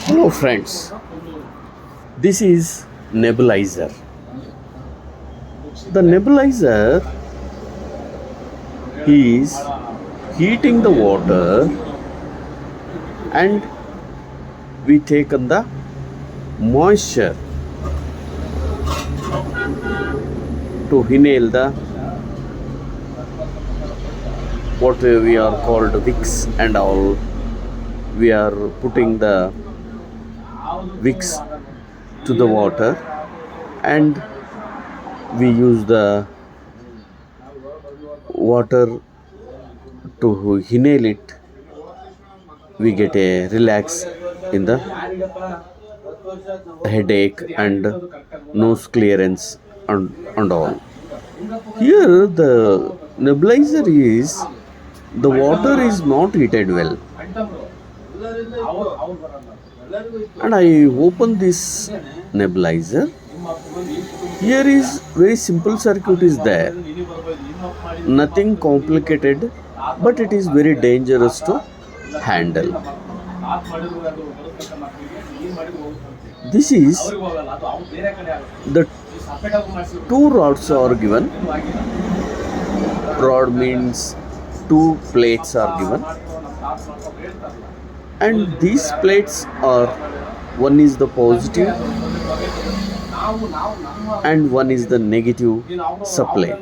Hello friends, this is Nebulizer. The nebulizer is heating the water and we take the moisture to inhale the what we are called wicks and all. We are putting the wicks to the water and we use the water to inhale it. We get a relax in the headache and nose clearance and all. Here the nebulizer is the water is not heated well, and I open this nebulizer. Here is very simple circuit is there, nothing complicated, but it is very dangerous to handle. This is the two rods are given. Rod means two plates are given, and these plates are, one is the positive and one is the negative supply,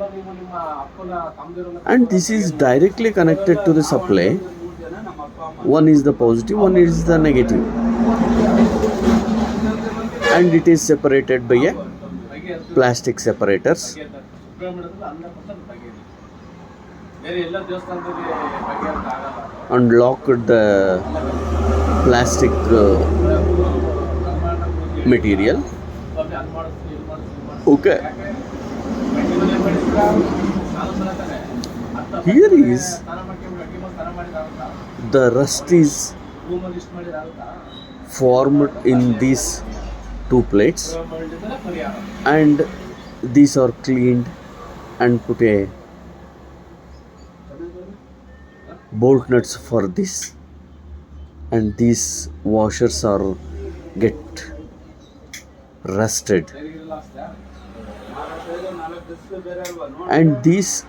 and this is directly connected to the supply. One is the positive, one is the negative, and it is separated by a plastic separators. Unlocked the plastic material. Okay. Here is the rust is formed in these two plates, and these are cleaned and put a bolt nuts for this, and these washers are get rusted, and this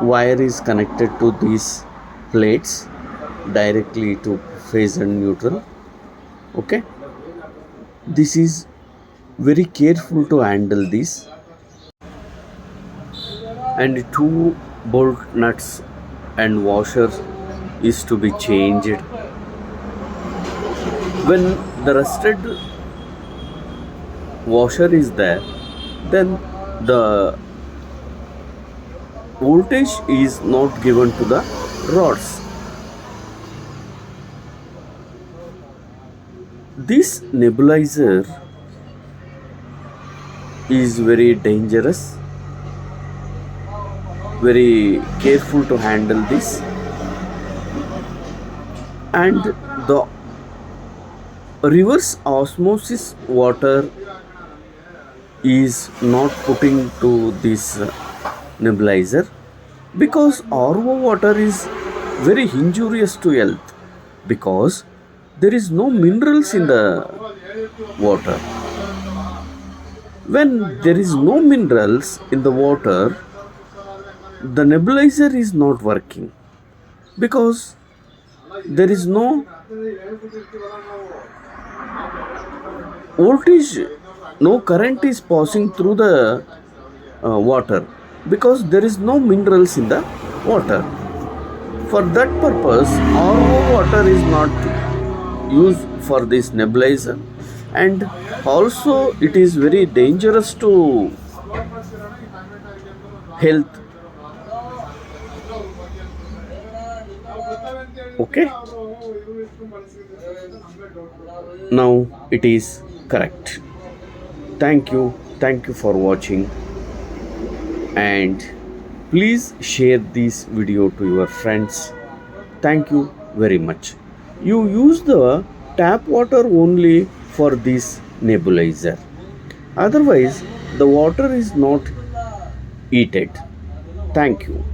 wire is connected to these plates directly to phase and neutral. Okay, this is very careful to handle this, and two bolt nuts and washers is to be changed. When the rusted washer is there, then the voltage is not given to the rods. This nebulizer is very dangerous, very careful to handle this, and the reverse osmosis water is not putting to this nebulizer, because RO water is very injurious to health, because there is no minerals in the water. When there is no minerals in the water, the nebulizer is not working, because there is no voltage, no current is passing through the water, because there is no minerals in the water. For that purpose, RO water is not used for this nebulizer, and also it is very dangerous to health. Okay, now it is correct. Thank you for watching, and please share this video to your friends. Thank you very much. You use the tap water only for this nebulizer, otherwise the water is not heated. Thank you.